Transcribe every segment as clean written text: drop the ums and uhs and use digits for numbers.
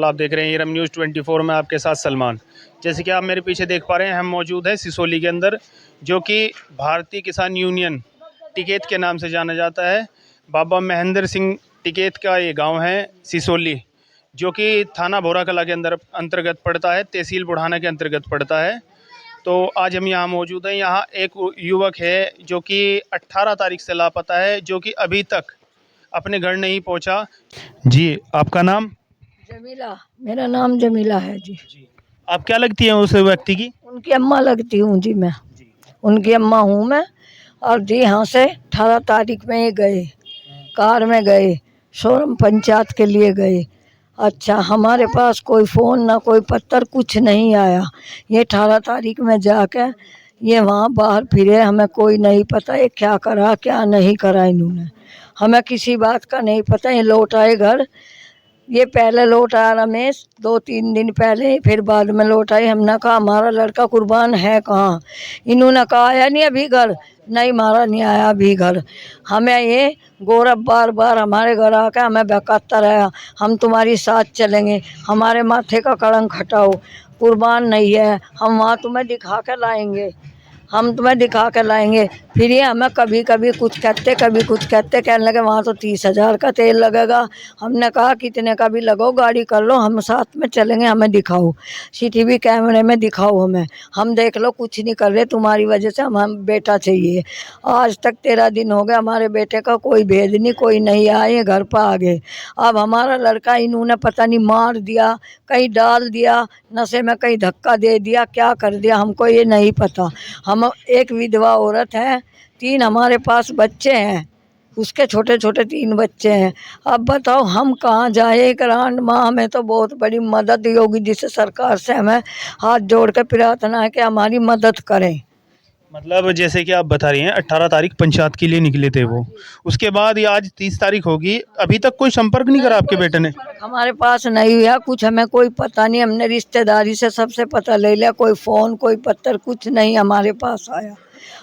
आप देख रहे हैं ईरम न्यूज़ 24 में आपके साथ सलमान। जैसे कि आप मेरे पीछे देख पा रहे हैं, हम मौजूद हैं सिसोली के अंदर, जो कि भारतीय किसान यूनियन टिकैत के नाम से जाना जाता है। बाबा महेंद्र सिंह टिकैत का ये गांव है सिसोली, जो कि थाना भोरा कला के अंदर अंतर्गत पड़ता है, तहसील बुढ़ाना के अंतर्गत पड़ता है। तो आज हम यहाँ मौजूद हैं। यहाँ एक युवक है जो कि 18 तारीख से लापता है, जो कि अभी तक अपने घर नहीं पहुँचा। जी, आपका नाम? जमीला, मेरा नाम जमीला है जी। आप क्या लगती हैं उस व्यक्ति की? उनकी अम्मा लगती हूँ जी मैं। उनकी अम्मा हूँ मैं। और जी यहाँ से 18 तारीख में ये गए, कार में गए, सोरम पंचायत के लिए गए। अच्छा, हमारे पास कोई फ़ोन ना कोई पत्तर कुछ नहीं आया। ये 18 तारीख में जाके ये वहाँ बाहर फिरे, हमें कोई नहीं पता ये क्या करा क्या नहीं करा इन्होंने, हमें किसी बात का नहीं पता। ये लौट आए घर, ये पहले लौट आया रमेश 2-3 दिन पहले, फिर बाद में लौट आई। हमने कहा हमारा लड़का कुर्बान है कहाँ? इन्होंने कहा आया नहीं अभी घर, नहीं मारा नहीं आया अभी घर। हमें ये गौरव बार बार हमारे घर आकर हमें बहकाता रहा, हम तुम्हारी साथ चलेंगे, हमारे माथे का कलंक हटाओ, कुर्बान नहीं है, हम वहाँ तुम्हें दिखा कर लाएंगे, हम तुम्हें दिखा कर लाएंगे। फिर ये हमें कभी कभी कुछ कहते कभी कुछ कहते, कहने लगे वहाँ तो 30,000 का तेल लगेगा। हमने कहा कितने का भी लगाओ, गाड़ी कर लो, हम साथ में चलेंगे, हमें दिखाओ, सीसीटीवी कैमरे में दिखाओ हमें, हम देख लो कुछ नहीं कर रहे, तुम्हारी वजह से हम बेटा चाहिए। आज तक 13 दिन हो गए, हमारे बेटे का कोई भेद नहीं, कोई नहीं आए, घर पर आ गए। अब हमारा लड़का इन्होंने पता नहीं मार दिया, कहीं डाल दिया नशे में, कहीं धक्का दे दिया, क्या कर दिया हमको ये नहीं पता। हम एक विधवा औरत है, 3 हमारे पास बच्चे हैं, उसके छोटे छोटे 3 बच्चे हैं। अब बताओ हम कहाँ जाए? एक ग्रांड माँ हमें तो बहुत बड़ी मदद होगी, जिससे सरकार से हमें हाथ जोड़ कर प्रार्थना है कि हमारी मदद करें। मतलब जैसे कि आप बता रही हैं 18 तारीख पंचायत के लिए निकले थे वो, उसके बाद ये आज 30 तारीख होगी, अभी तक कोई संपर्क नहीं करा आपके बेटे ने? हमारे पास नहीं हुआ कुछ, हमें कोई पता नहीं, हमने रिश्तेदारी से सबसे पता ले लिया, कोई फ़ोन कोई पत्तर कुछ नहीं हमारे पास आया,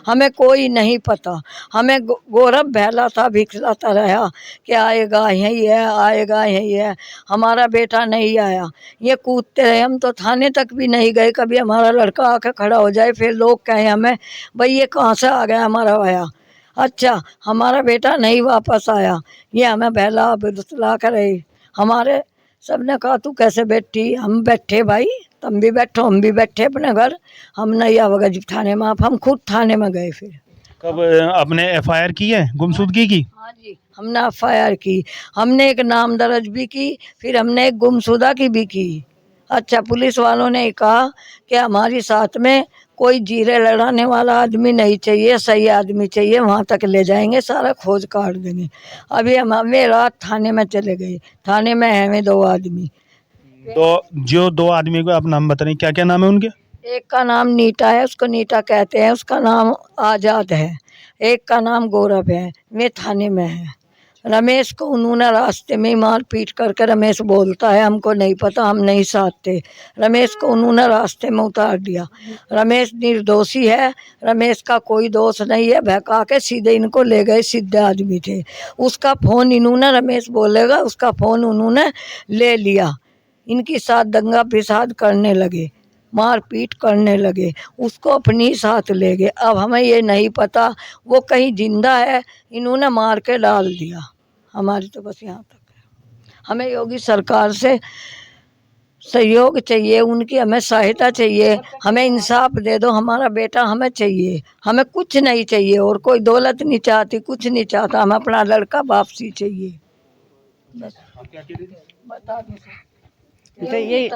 हमें कोई नहीं पता। हमें गौरव बहला था, भिखलाता रहा कि आएगा यही है, आएगा यही है, हमारा बेटा नहीं आया। ये कूदते रहे, हम तो थाने तक भी नहीं गए कभी हमारा लड़का आकर खड़ा हो जाए, फिर लोग कहें हमें भाई ये कहाँ से आ गया हमारा भाया। अच्छा, हमारा बेटा नहीं वापस आया, ये हमें बहला बुतला कर रहे। हमारे सब ने कहा तू कैसे बैठी? हम बैठे भाई, तुम भी बैठो, हम भी बैठे अपने घर, हम नहीं आवेगा जी थाने में। आप हम खुद थाने में गए। फिर कब आपने एफआईआर की है गुमशुदगी की? हाँ जी, हमने एफआईआर की, हमने एक नाम दर्ज भी की, फिर हमने एक गुमशुदा की भी की। अच्छा, पुलिस वालों ने कहा कि हमारी साथ में कोई जीरे लड़ाने वाला आदमी नहीं चाहिए, सही आदमी चाहिए, वहाँ तक ले जाएंगे, सारा खोज काट देंगे। अभी हमें रात थाने में चले गए, थाने में हैं हमें 2 आदमी। तो जो 2 आदमी को आप नाम बता रहे हैं, क्या क्या नाम है उनके? एक का नाम नीता है, उसको नीता कहते हैं, उसका नाम आज़ाद है। एक का नाम गौरव है, वे थाने में है। रमेश को उन्होंने रास्ते में मार पीट करके, रमेश बोलता है हमको नहीं पता, हम नहीं साथ थे, रमेश को उन्होंने रास्ते में उतार दिया। रमेश निर्दोषी है, रमेश का कोई दोष नहीं है, बहका के सीधे इनको ले गए, सीधे आदमी थे। उसका फ़ोन इन्होंने, रमेश बोलेगा, उसका फ़ोन उन्होंने ले लिया, इनकी साथ दंगा फिसाद करने लगे, मारपीट करने लगे, उसको अपनी साथ ले गए। अब हमें ये नहीं पता वो कहीं जिंदा है, इन्होंने मार के डाल दिया। हमारी तो बस यहाँ तक है। हमें योगी सरकार से सहयोग चाहिए, उनकी हमें सहायता चाहिए, हमें इंसाफ दे दो, हमारा बेटा हमें चाहिए, हमें कुछ नहीं चाहिए, और कोई दौलत नहीं चाहती, कुछ नहीं चाहता, हमें अपना लड़का वापसी चाहिए। बस बता दो तो ये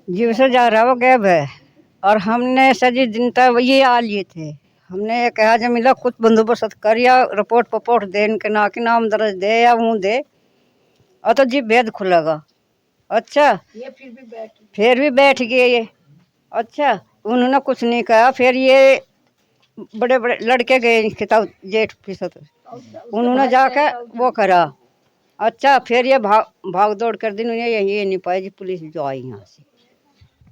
जीव से जा रहा वो गैब है, और हमने सजी दिन तक ये आ लिए थे। हमने ये कहा जब मिला कुछ बंदोबस्त कर या रिपोर्ट पपोर्ट दे, इनके ना कि नाम दर्ज दे या मुँह दे, और तो जी भेद खुलेगा। अच्छा, ये फिर भी बैठ गए ये। अच्छा, उन्होंने कुछ नहीं कहा। फिर ये बड़े बड़े लड़के गए खिताब जेठ फीसद, उन्होंने जाकर वो करा। अच्छा, फिर ये भाग दौड़ कर दी, ये नहीं पाई जी पुलिस जो आई यहाँ से।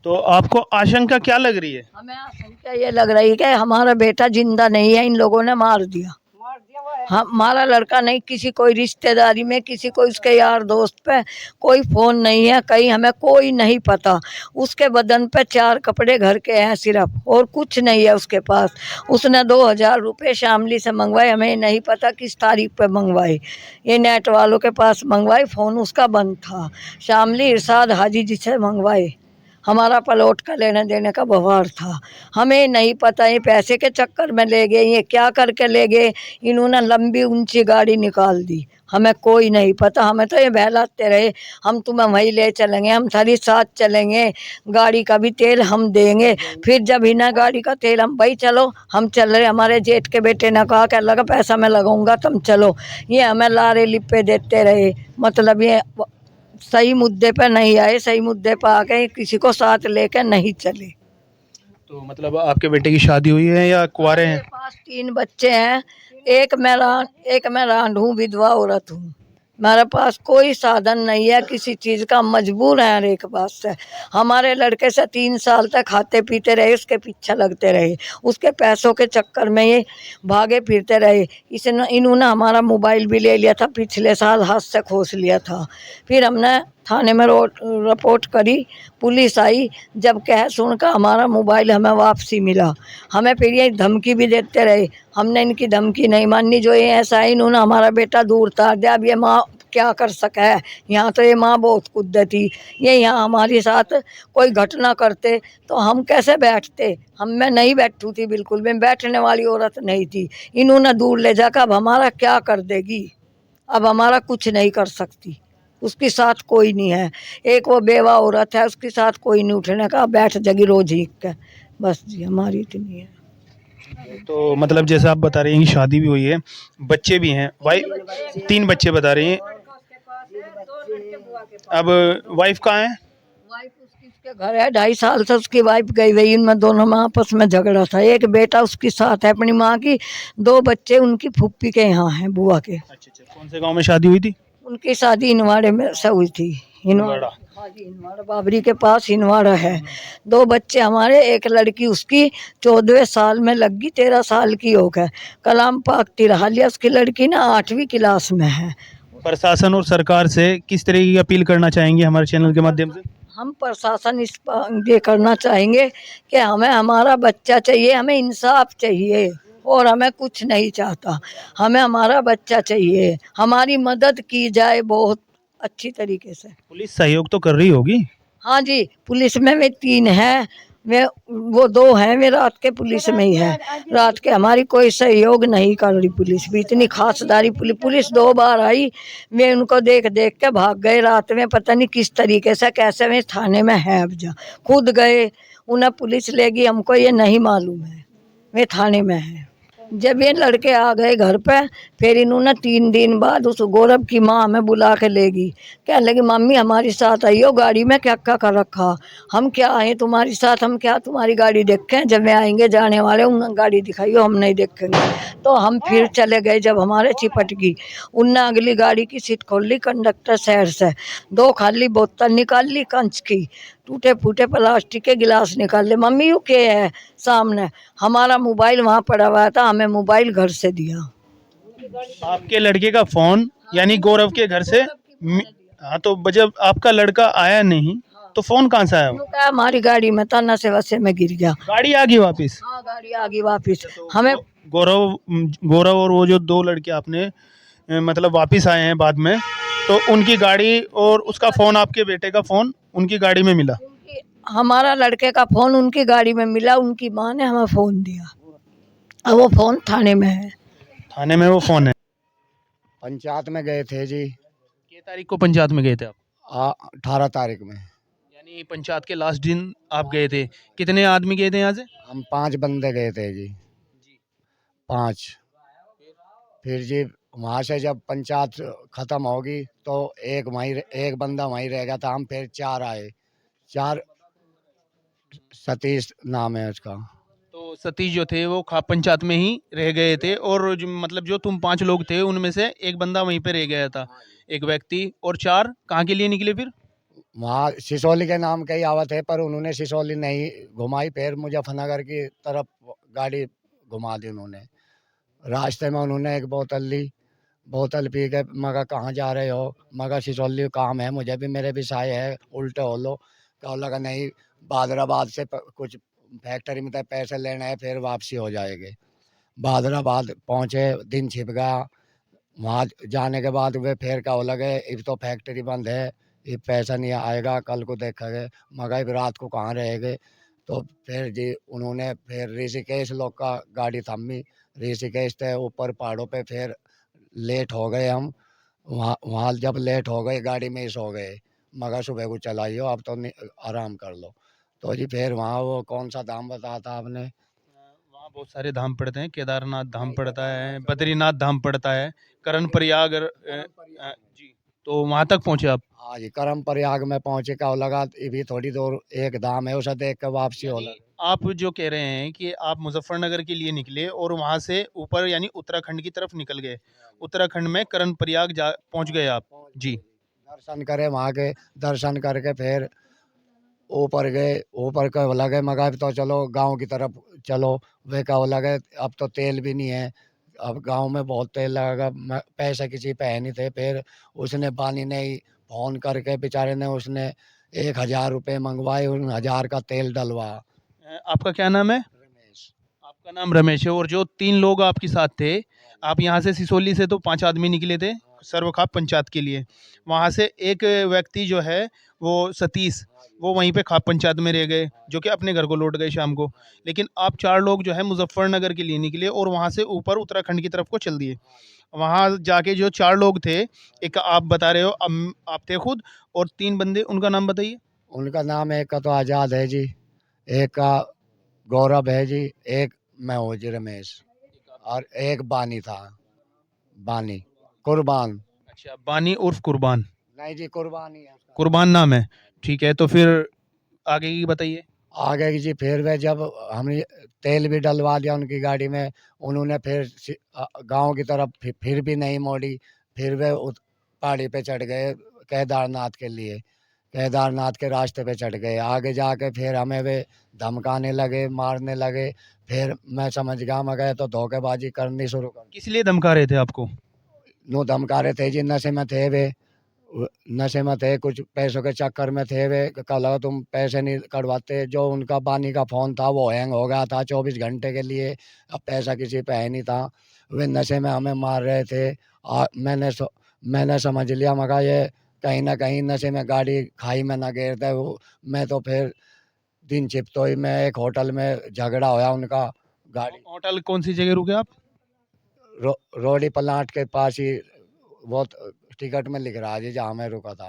तो आपको आशंका क्या लग रही है? हमें आशंका ये लग रही है कि हमारा बेटा जिंदा नहीं है, इन लोगों ने मार दिया। हमारा लड़का नहीं, किसी कोई रिश्तेदारी में, किसी को उसके यार दोस्त पे कोई फोन नहीं है, कहीं हमें कोई नहीं पता। उसके बदन पे 4 कपड़े घर के हैं सिर्फ, और कुछ नहीं है उसके पास। उसने 2000 रुपये शामली से मंगवाए, हमें नहीं पता किस तारीख पे मंगवाए। ये नेट वालों के पास मंगवाए, फ़ोन उसका बंद था। शामली इरशाद हाजी जी से मंगवाए, हमारा प्लॉट का लेने देने का व्यवहार था। हमें नहीं पता, ये पैसे के चक्कर में ले गए, ये क्या करके ले गए। इन्होंने लंबी ऊंची गाड़ी निकाल दी, हमें कोई नहीं पता। हमें तो ये बहलाते रहे, हम तुम्हें वहीं ले चलेंगे, हम थारी साथ चलेंगे, गाड़ी का भी तेल हम देंगे। फिर जब इन्हें गाड़ी का तेल, हम भाई चलो हम चल रहे। हमारे जेठ के बेटे ने कहा कि लगा पैसा मैं लगाऊंगा तुम चलो। ये हमें लारे लिपे देते रहे, मतलब ये सही मुद्दे पे नहीं आए, सही मुद्दे पे आके किसी को साथ लेकर नहीं चले। तो मतलब आपके बेटे की शादी हुई है या कुंवारे मेरे हैं? पास 3 बच्चे हैं, एक मैं रांड हूँ, विधवा औरत हूँ। मेरे पास कोई साधन नहीं है किसी चीज़ का, मजबूर है हर एक बात से। हमारे लड़के से 3 साल तक खाते पीते रहे, उसके पीछे लगते रहे, उसके पैसों के चक्कर में ये भागे फिरते रहे। इन्होंने हमारा मोबाइल भी ले लिया था, पिछले साल हाथ से खोस लिया था। फिर हमने थाने में रिपोर्ट करी, पुलिस आई, जब कह सुनकर हमारा मोबाइल हमें वापसी मिला। हमें फिर ये धमकी भी देते रहे, हमने इनकी धमकी नहीं मानी। जो ये ऐसा है, इन्होंने हमारा बेटा दूर तार दिया। अब ये माँ क्या कर सका है, यहाँ तो ये माँ बहुत कुद्दत थी। ये यहाँ हमारे साथ कोई घटना करते तो हम कैसे बैठते। मैं नहीं बैठू थी, बिल्कुल मैं बैठने वाली औरत नहीं थी। इन्होंने दूर ले जाकर अब हमारा क्या कर देगी, अब हमारा कुछ नहीं कर सकती। उसके साथ कोई नहीं है, एक वो बेवा औरत है, उसके साथ कोई नहीं उठने का, बैठ जगी रोज ही के। बस जी हमारी इतनी है। तो मतलब जैसे आप बता रही हैं कि शादी भी हुई है, बच्चे भी हैं, वाइफ 3 बच्चे बता रही हैं। अब वाइफ कहाँ है? वाइफ उसके घर है, 2.5 साल से उसकी वाइफ गई हुई, उनमें दोनों में आपस में झगड़ा था। एक बेटा उसके साथ है अपनी माँ की, 2 बच्चे उनकी फुप्पी के यहाँ हैं, बुआ के। अच्छा, कौन से गांव में शादी हुई थी? उनकी शादी हिनवाड़े में से हुई थी। हिंदवाड़ा। हाँ जी, हिनवाड़ा बाबरी के पास हिनवाड़ा है। 2 बच्चे हमारे, एक लड़की उसकी 14वें साल में लग गई, 13 साल की हो गए। कलाम पाक तिरहालिया उसकी लड़की ना 8वीं क्लास में है। प्रशासन और सरकार से किस तरह की अपील करना चाहेंगे हमारे चैनल के माध्यम से? हम प्रशासन ये करना चाहेंगे कि हमें हमारा बच्चा चाहिए, हमें इंसाफ चाहिए, और हमें कुछ नहीं चाहता। हमें हमारा बच्चा चाहिए, हमारी मदद की जाए बहुत अच्छी तरीके से। पुलिस सहयोग तो कर रही होगी? हाँ जी, पुलिस में वे 3 हैं, वे वो 2 हैं, वे रात के पुलिस में ही है। रात के हमारी कोई सहयोग नहीं कर रही पुलिस भी, इतनी खासदारी पुलिस 2 बार आई, वे उनको देख देख के भाग गए रात में, पता नहीं किस तरीके से कैसे। वे थाने में है, अब जा खुद गए, उन्हें पुलिस ले गई, हमको ये नहीं मालूम है, वे थाने में है। जब ये लड़के आ गए घर पे, फिर इन्होंने 3 दिन बाद उस गौरव की माँ हमें बुला के ले गई। कहने लगी मम्मी हमारे साथ आइयो, गाड़ी में क्या क्या कर रखा। हम क्या आए तुम्हारे साथ, हम क्या तुम्हारी गाड़ी देखें, जब मैं आएंगे जाने वाले उन गाड़ी दिखाइयो, हम नहीं देखेंगे। तो हम फिर चले गए, जब हमारे चिपट गई, उनने अगली गाड़ी की सीट खोल ली, कंडक्टर साइड से 2 खाली बोतल निकाल ली कंच की, टूटे फूटे प्लास्टिक के गिलास निकाल ले। मम्मी यू के है सामने, हमारा मोबाइल वहाँ पड़ा हुआ था, हमें मोबाइल घर से दिया। आपके लड़के का फोन यानी गौरव के घर से हाँ, तो जब आपका लड़का आया नहीं तो फोन कहाँ से आया? वो क्या हमारी गाड़ी में था, नशे वशे में गिर गया। गाड़ी आ गई वापिस? हाँ गाड़ी आ गई वापिस। हमें गौरव गौरव और वो जो 2 लड़के आपने मतलब वापिस आए हैं बाद में, तो उनकी गाड़ी और उसका फोन, आपके बेटे का फोन उनकी गाड़ी में मिला? हमारा लड़के का फोन उनकी गाड़ी में मिला, उनकी माँ ने हमें फोन दिया, अब वो फोन थाने में है। थाने में वो फोन है? पंचायत में गए थे जी। कितनी तारीख को पंचायत में गए थे आप? 18 तारीख में। यानी पंचायत के लास्ट दिन आप गए थे। कितने आदमी गए थे यहाँ से? हम 5 बंदे गए थे जी, 5। फिर जी वहाँ से जब पंचायत खत्म होगी तो एक बंदा वहीं रह गया था, हम फिर 4 आए। 4 सतीश नाम है उसका। तो सतीश जो थे वो पंचायत में ही रह गए थे, और मतलब जो तुम 5 लोग थे उनमें से एक बंदा वहीं पे रह गया था, एक व्यक्ति, और 4 कहाँ के लिए निकले फिर? वहाँ सिसोली के नाम के ही आवत है, पर उन्होंने सिसोली नहीं घुमाई, फिर मुजफ्फरनगर की तरफ गाड़ी घुमा दी उन्होंने। रास्ते में उन्होंने एक बोतल ली, बोतल पी के मगा कहाँ जा रहे हो, मगा सिसौली काम है मुझे भी, मेरे भी साए है, उल्टे हो लो। कहा लगा नहीं, बादराबाद से कुछ फैक्ट्री में तो पैसे लेने हैं, फिर वापसी हो जाएगी। बादराबाद पहुँचे, दिन छिप गया। वहाँ जाने के बाद वे फिर क्या लगे, अब तो फैक्ट्री बंद है, ये पैसा नहीं आएगा, कल को देखेंगे। मगर अब रात को कहाँ रहेंगे। तो फिर जी उन्होंने फिर ऋषिकेश लोग का गाड़ी थमी, ऋषिकेश से ऊपर पहाड़ों पे फिर लेट हो गए हम। वहाँ वहाँ जब लेट हो गए गाड़ी में ही सो गए। मगर सुबह को चलाइयो, अब तो आराम कर लो। तो जी फिर वहाँ वो कौन सा धाम बताया था आपने? वहाँ बहुत सारे धाम पड़ते हैं, केदारनाथ धाम पड़ता है, बद्रीनाथ धाम पड़ता है, करण प्रयाग जी। तो वहाँ तक पहुँचे आप? हाँ जी, करम प्रयाग में पहुंचे, क्या लगा ये भी थोड़ी दूर एक धाम है, उसे देख कर वापसी हो यानी आप जो कह रहे हैं कि आप मुजफ्फरनगर के लिए निकले और वहाँ से ऊपर यानी उत्तराखंड की तरफ निकल गए। उत्तराखंड में करण प्रयाग जा पहुँच गए आप? जी। दर्शन करे वहाँ के, दर्शन करके फिर ऊपर गए। ऊपर का लगे मगर तो चलो गांव की तरफ चलो। वे का लगे अब तो तेल भी नहीं है, अब गांव में बहुत तेल लगेगा, पैसे किसी पे है नहीं थे। फिर उसने पानी ने ही फोन करके बेचारे ने उसने 1,000 रुपये मंगवाए, उन 1,000 का तेल डलवा। आपका क्या नाम है? रमेश। आपका नाम रमेश है और जो 3 लोग आपके साथ थे, आप यहाँ से सिसोली से तो 5 आदमी निकले थे सर्वखाप पंचायत के लिए। वहाँ से एक व्यक्ति जो है वो सतीश, वो वहीं पे खाप पंचायत में रह गए, जो कि अपने घर को लौट गए शाम को। लेकिन आप 4 लोग जो है मुज़फ्फरनगर के लिए निकले और वहाँ से ऊपर उत्तराखंड की तरफ को चल दिए। वहाँ जाके जो 4 लोग थे, एक आप बता रहे हो आप थे खुद और 3 बंदे, उनका नाम बताइए? उनका नाम एक का तो आज़ाद है जी, एक का गौरव है जी, एक मैं हूँ जी रमेश, और एक बानी था, बानी, कुर्बान। अच्छा, बानी उर्फ कुर्बान। नहीं जी, कुर्बानी है उसका। कुर्बान नाम है, ठीक है। तो फिर आगे की बताइए? आगे की जी फिर वे जब हमने तेल भी डलवा दिया उनकी गाड़ी में, उन्होंने फिर गांव की तरफ फिर भी नहीं मोड़ी। फिर वे पहाड़ी पे चढ़ गए केदारनाथ के लिए, केदारनाथ के रास्ते पे चढ़ गए। आगे जाके फिर हमें वे धमकाने लगे, मारने लगे। फिर मैं समझ गया, मैं गए तो धोखेबाजी करनी शुरू कर दी। किस लिए धमका रहे थे आपको? नो धमका रहे थे जी, नशे में थे वे, नशे में थे, कुछ पैसों के चक्कर में थे वे। कल तुम पैसे नहीं कटवाते, जो उनका बानी का फ़ोन था वो हैंग हो गया था 24 घंटे के लिए, अब पैसा किसी पे है नहीं था। वे नशे में हमें मार रहे थे। मैंने समझ लिया, मगर ये कहीं ना कहीं नशे में गाड़ी खाई में ना गिर दे वो। मैं तो फिर दिन छिपते ही मैं एक होटल में झगड़ा होया उनका, गाड़ी होटल कौन सी जगह रुके आप? रोडी प्लांट के पास ही, बहुत टिकट में लिख रहा है जी जहाँ मैं रुका था।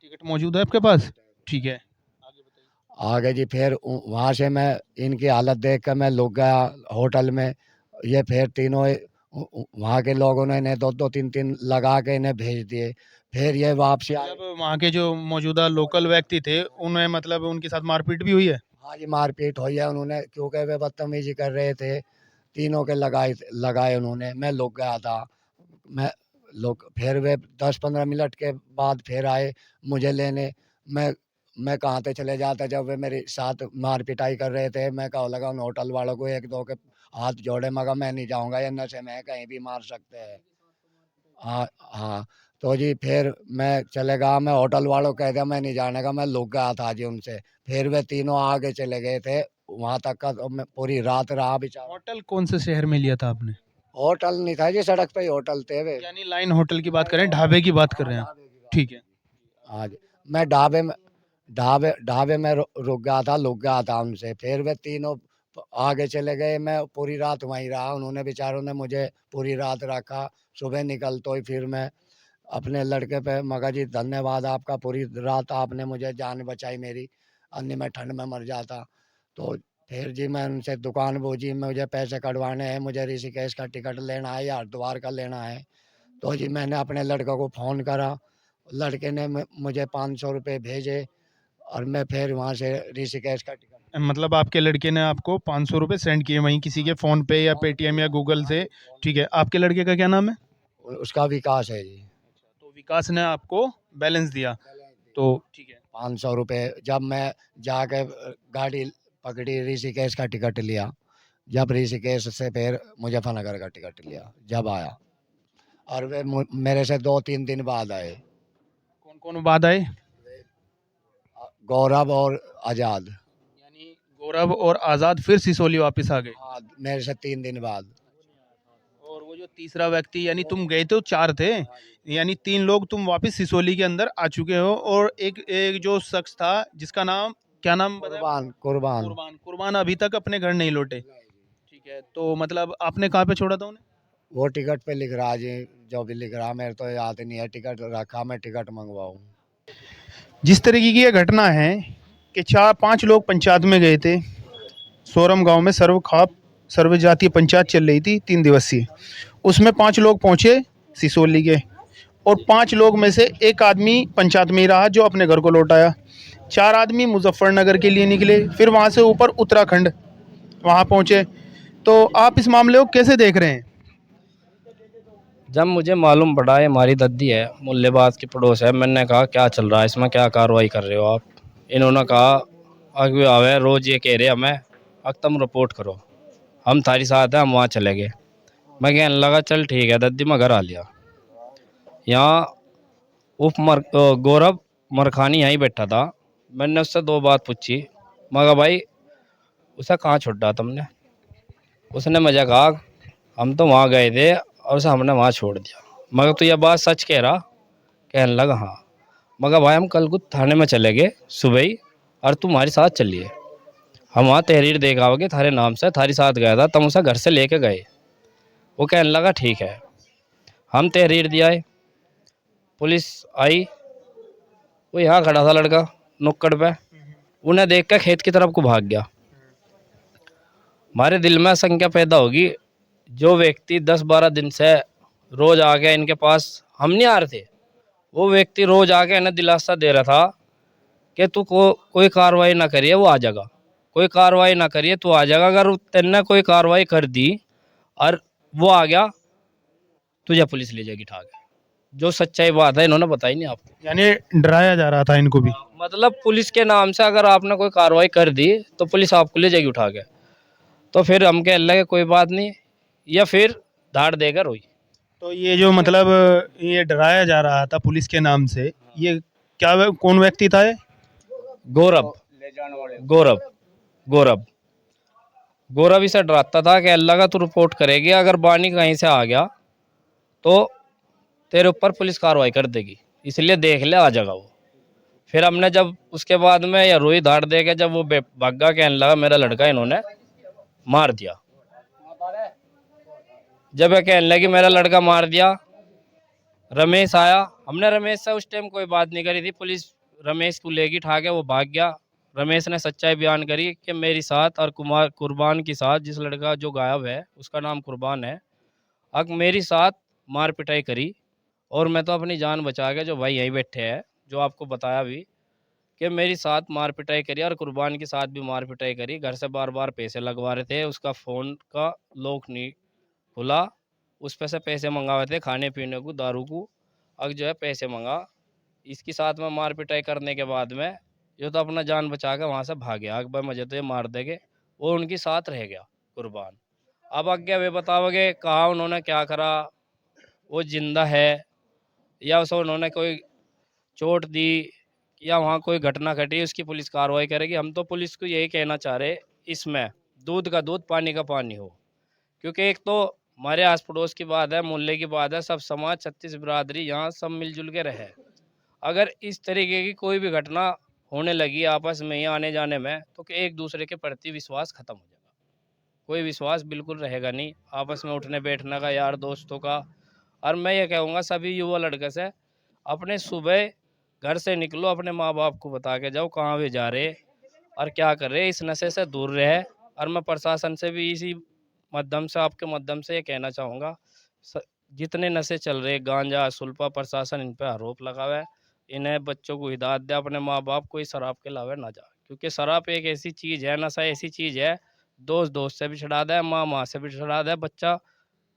टिकट मौजूद है आपके पास? ठीक है, आगे बताइए। आगे जी फिर वहाँ से मैं इनकी हालत देख कर मैं लुक गया होटल में। ये फिर तीनों वहाँ के लोगों ने इन्हें 2-2 3-3 लगा के इन्हें भेज दिए। फिर ये वापसी आए। मतलब वहाँ के जो मौजूदा लोकल व्यक्ति थे, उन्हें मतलब उनके साथ मारपीट भी हुई है? हाँ जी, मारपीट हुई है उन्होंने, क्योंकि वे बदतमीजी कर रहे थे। तीनों के लगाए लगाए उन्होंने। मैं लुक गया था। मैं लोग फिर वे 10-15 मिनट के बाद फिर आए मुझे लेने। मैं कहाँ से चले जाता जब वे मेरे साथ मार पिटाई कर रहे थे। मैं कहा लगा उन होटल वालों को एक दो के हाथ जोड़े, मगर मैं नहीं जाऊंगा, ये नशे में है, कहीं भी मार सकते हैं। हाँ हाँ। तो जी फिर मैं चले गया, मैं होटल वालों को कह दिया मैं नहीं जाने का, मैं लुक गया था जी उनसे। फिर वे तीनों आगे चले गए थे, वहां तक का तो मैं पूरी रात रहा बेचारा। होटल कौन से शहर में लिया था आपने? होटल नहीं था जी, सड़क पे ही होटल थे वे। यानी लाइन होटल की बात करें, ढाबे की बात कर रहे हैं आप? ठीक है। हाँ जी, मैं ढाबे में रुक गया था, लुक गया था उनसे। फिर वे तीनों आगे चले गए, मैं पूरी रात वहीं रहा। उन्होंने बेचारों ने मुझे पूरी रात रखा। सुबह निकल तो ही फिर मैं अपने लड़के पे, मगर जी धन्यवाद आपका, पूरी रात आपने मुझे जान बचाई मेरी, अन्य मैं ठंड में मर जाता। तो फिर जी मैं उनसे दुकान बूझी, मुझे पैसे कटवाने हैं, मुझे ऋषिकेश का टिकट लेना है या हरिद्वार का लेना है। तो जी मैंने अपने लड़के को फ़ोन करा, लड़के ने मुझे 500 रुपये भेजे, और मैं फिर वहाँ से ऋषिकेश का टिकट। मतलब आपके लड़के ने आपको 500 रुपये सेंड किए वहीं किसी के फ़ोन पे या पेटीएम या गूगल से? ठीक है। आपके लड़के का क्या नाम है? उसका विकास है जी। तो विकास ने आपको बैलेंस दिया, तो ठीक है। 500 रुपये जब मैं जाके गाड़ी पकड़ी, ऋषिकेश का टिकट लिया, जब ऋषिकेश से फिर मुजफ्फरनगर का टिकट लिया जब आया, और वे मेरे से 2-3 दिन बाद आए, कौन कौन बाद आए? गौरव और आज़ाद। यानी गौरव और आज़ाद फिर सिसोली वापस आ गए। हाँ, मेरे से 3 दिन बाद। और वो जो तीसरा व्यक्ति, यानी तुम गए थे, 4 थे, यानी 3 लोग तुम वापस सिसोली के अंदर आ चुके हो, और एक एक जो शख्स था जिसका नाम, क्या नाम बताया? कुर्बान कुर्बान कुर्बान। कुर्बान अभी तक अपने घर नहीं लौटे। ठीक है, तो मतलब आपने कहाँ पे छोड़ा था उन्हें? वो टिकट पे लिख रहा जी, जो भी लिख रहा, मेरे तो याद नहीं है। टिकट रखा, मैं टिकट मंगवाऊँ। जिस तरीके की ये घटना है कि 4-5 लोग पंचायत में गए थे, सोरम गांव में सर्व जातीय पंचायत चल रही थी 3 दिवसीय। उसमें 5 लोग पहुंचे सिसोली के, और 5 लोग में से एक आदमी पंचायत में ही रहा जो अपने घर को लौट आया। 4 आदमी मुजफ्फरनगर के लिए निकले, फिर वहां से ऊपर उत्तराखंड वहां पहुंचे। तो आप इस मामले को कैसे देख रहे हैं? जब मुझे मालूम पड़ा ये हमारी दद्दी है, मुल्लेबाज की पड़ोस है, मैंने कहा क्या चल रहा है इसमें, क्या कार्रवाई कर रहे हो आप? इन्होंने कहा अगवे आवे रोज़ ये कह रहे हमें, अब तुम रिपोर्ट करो, हम थारी साथ हैं, हम वहाँ चले गए। मैं कहने लगा चल ठीक है दद्दी, मैं घर आ लिया। यहाँ गौरव मरखानी यहीं बैठा था। मैंने उससे 2 बात पूछी, मगर भाई उसे कहाँ छोड़ा तुमने? उसने मुझे कहा हम तो वहाँ गए थे और उसे हमने वहाँ छोड़ दिया। मगर तू यह बात सच कह रहा? कहने लगा हाँ। मगर भाई हम कल को थाने में चले गए सुबह ही, और तुम्हारे साथ चलिए, हम वहाँ तहरीर दे के आओगे थारे नाम से, थारी साथ गया था, तुम उसे घर से लेके गए। वो कहने लगा ठीक है। हम तहरीर दिया है, पुलिस आई, वो यहाँ खड़ा था लड़का नुक्कड़ पे, उन्हें देख कर खेत की तरफ को भाग गया। हमारे दिल में आशंका पैदा होगी, जो व्यक्ति 10-12 दिन से रोज आ गया इनके पास, हम नहीं आ रहे थे, वो व्यक्ति रोज आके इन्हें दिलासा दे रहा था कि तू कोई कार्रवाई ना करिए, वो आ जाएगा, कोई कार्रवाई ना करिए, तू आ जाएगा। अगर तेने कोई कार्रवाई कर दी और वो आ गया, तुझे पुलिस ले जाएगी ठाक। जो सच्चाई बात है इन्होंने बताई नहीं आपको। यानी डराया जा रहा था इनको भी। मतलब पुलिस के नाम से अगर आपने कोई कार्रवाई कर दी तो पुलिस आपको ले जाएगी उठा के। तो फिर हम कह लगे कोई बात नहीं, या फिर धाड़ देकर हुई। तो ये जो मतलब ये डराया जा रहा था पुलिस के नाम से, ये कौन व्यक्ति था ये? गौरव गौरव गौरव गौरव इसे डराता था कि अल्लाह का तू रिपोर्ट करेगी, अगर बानी कहीं से आ गया तो तेरे ऊपर पुलिस कार्रवाई कर देगी, इसलिए देख ले, आ जाएगा वो। फिर हमने जब उसके बाद में या रोई धाड़ दे के जब वो भागा, कहने लगा मेरा लड़का इन्होंने मार दिया। जब ये कहने लगी मेरा लड़का मार दिया, रमेश आया, हमने रमेश से उस टाइम कोई बात नहीं करी थी, पुलिस रमेश को लेगी ठाके, वो भाग गया। रमेश ने सच्चाई बयान करी कि मेरी साथ और कुर्बान के साथ, जिस लड़का जो गायब है उसका नाम कुर्बान है, अब मेरी साथ मार पिटाई करी, और मैं तो अपनी जान बचा के, जो भाई यहीं बैठे हैं जो आपको बताया भी, कि मेरी साथ मार पिटाई करी और कुर्बान के साथ भी मार पिटाई करी। घर से बार बार पैसे लगवा रहे थे, उसका फ़ोन का लॉक नहीं खुला, उस पे से पैसे मंगाए थे खाने पीने को, दारू को, अब जो है पैसे मंगा। इसके साथ में मार पिटाई करने के बाद में ये तो अपना जान बचा के वहाँ से भाग गया, अकबर मुझे तो ये मार देंगे, वो उनके साथ रह गया कुर्बान। अब आगे वे बताओगे कहाँ उन्होंने क्या करा, वो जिंदा है या उसे उन्होंने कोई चोट दी या वहाँ कोई घटना घटी, उसकी पुलिस कार्रवाई करेगी। हम तो पुलिस को यही कहना चाह रहे, इसमें दूध का दूध पानी का पानी हो, क्योंकि एक तो हमारे आस पड़ोस की बात है, मोहल्ले की बात है, सब समाज 36 बिरादरी यहाँ सब मिलजुल के रहे। अगर इस तरीके की कोई भी घटना होने लगी आपस में ही आने जाने में, तो कि एक दूसरे के प्रति विश्वास खत्म हो जाएगा, कोई विश्वास बिल्कुल रहेगा नहीं आपस में उठने बैठने का, यार दोस्तों का। और मैं ये कहूँगा सभी युवा लड़के से, अपने सुबह घर से निकलो, अपने माँ बाप को बता के जाओ कहाँ भी जा रहे और क्या कर रहे, इस नशे से दूर रहे। और मैं प्रशासन से भी इसी माध्यम से, आपके माध्यम से ये कहना चाहूँगा, जितने नशे चल रहे, गांजा सुल्फा, प्रशासन इन पर आरोप लगावे, इन्हें बच्चों को हिदायत दे, अपने माँ बाप को इस शराब के लावे ना जा, क्योंकि शराब एक ऐसी चीज़ है, नशा ऐसी चीज़ है, दोस्त दोस्त से भी छुड़ा दे, माँ माँ से भी छुड़ा दे, बच्चा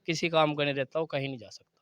किसी काम का नहीं रहता, वो कहीं नहीं जा सकता।